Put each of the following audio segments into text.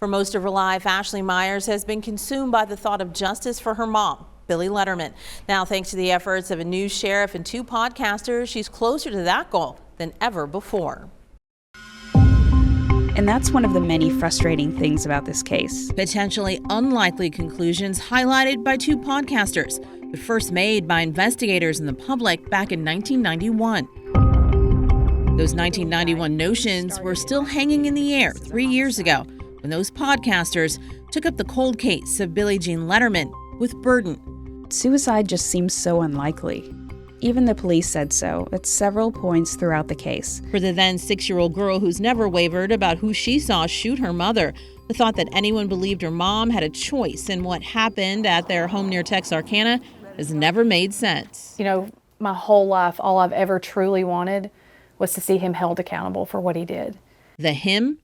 For most of her life, Ashley Myers has been consumed by the thought of justice for her mom, Billie Letterman. Now, thanks to the efforts of a new sheriff and 2 podcasters, she's closer to that goal than ever before. And that's one of the many frustrating things about this case. Potentially unlikely conclusions highlighted by 2 podcasters, but first made by investigators and the public back in 1991. Those 1991 notions were still hanging in the air 3 years ago when those podcasters took up the cold case of Billie Jean Letterman with burden. Suicide just seems so unlikely. Even the police said so at several points throughout the case. For the then 6-year-old girl who's never wavered about who she saw shoot her mother, the thought that anyone believed her mom had a choice in what happened at their home near Texarkana has never made sense. You know, my whole life, all I've ever truly wanted was to see him held accountable for what he did. The him?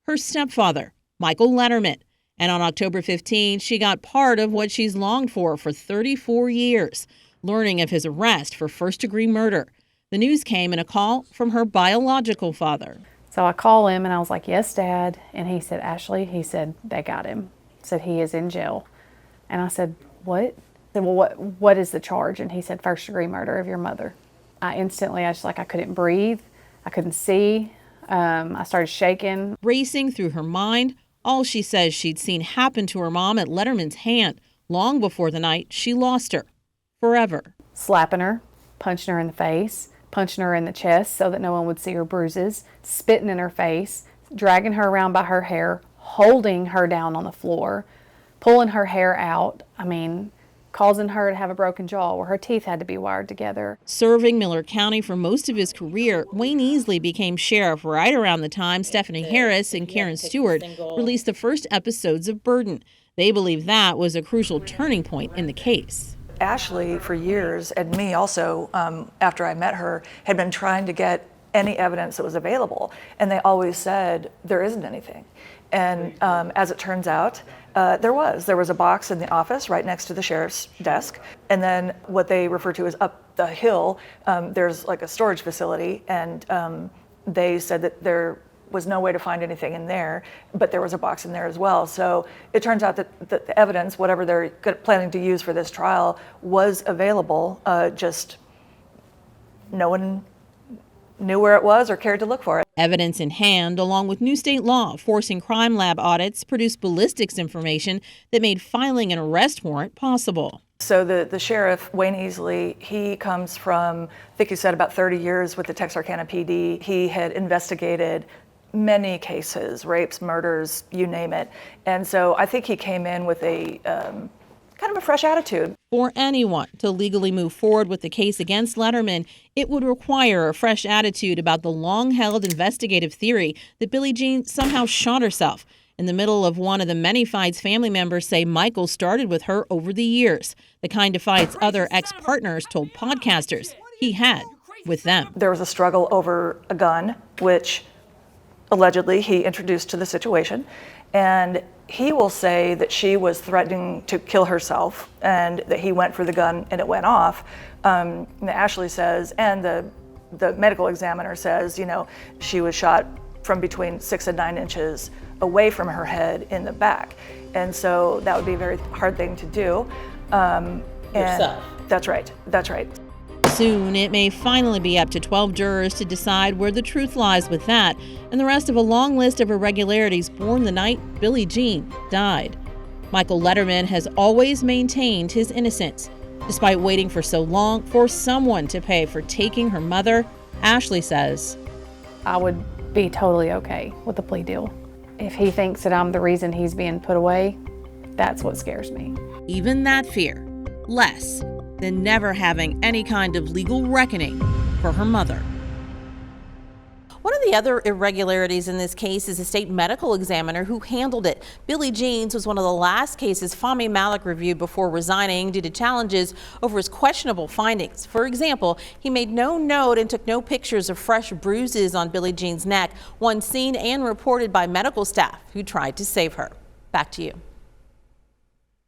Her stepfather, Michael Letterman. And on October 15, she got part of what she's longed for 34 years, learning of his arrest for first-degree murder. The news came in a call from her biological father. So I call him and I was like, "Yes, Dad." And he said, "Ashley," he said, "they got him." Said, "He is in jail." And I said, "What?" I said, "Well, what is the charge?" And he said, "First-degree murder of your mother." I was like, I couldn't breathe. I couldn't see. I started shaking. Racing through her mind, all she says she'd seen happen to her mom at Letterman's hand long before the night she lost her. Forever. Slapping her, punching her in the face, punching her in the chest so that no one would see her bruises, spitting in her face, dragging her around by her hair, holding her down on the floor, pulling her hair out. Causing her to have a broken jaw where her teeth had to be wired together. Serving Miller County for most of his career, Wayne Easley became sheriff right around the time Stephanie Harris and Karen Stewart released the first episodes of Burden. They believe that was a crucial turning point in the case. Ashley, for years, and me also, after I met her, had been trying to get any evidence that was available. And they always said, there isn't anything. And as it turns out, there was a box in the office right next to the sheriff's desk. And then what they refer to as up the hill, there's like a storage facility. And they said that there was no way to find anything in there, but there was a box in there as well. So it turns out that the evidence, whatever they're planning to use for this trial, was available, just no one knew where it was or cared to look for it. Evidence in hand, along with new state law forcing crime lab audits, produced ballistics information that made filing an arrest warrant possible. So the sheriff, Wayne Easley, he comes from, I think he said about 30 years with the Texarkana PD. He had investigated many cases, rapes, murders, you name it. And so I think he came in with a kind of a fresh attitude. For anyone to legally move forward with the case against Letterman, it would require a fresh attitude about the long-held investigative theory that Billie Jean somehow shot herself in the middle of one of the many fights family members say Michael started with her over the years, the kind of fights other ex-partners told podcasters he had with them. There was a struggle over a gun, which allegedly he introduced to the situation, and he will say that she was threatening to kill herself and that he went for the gun and it went off. Ashley says, and the medical examiner says, she was shot from between 6 and 9 inches away from her head in the back. And so that would be a very hard thing to do. Yourself. That's right. Soon, it may finally be up to 12 jurors to decide where the truth lies with that and the rest of a long list of irregularities born the night Billie Jean died. Michael Letterman has always maintained his innocence. Despite waiting for so long for someone to pay for taking her mother, Ashley says, I would be totally okay with the plea deal. If he thinks that I'm the reason he's being put away, that's what scares me. Even that fear, less than never having any kind of legal reckoning for her mother. One of the other irregularities in this case is the state medical examiner who handled it. Billie Jean's was one of the last cases Fahmy Malik reviewed before resigning due to challenges over his questionable findings. For example, he made no note and took no pictures of fresh bruises on Billie Jean's neck, one seen and reported by medical staff who tried to save her. Back to you.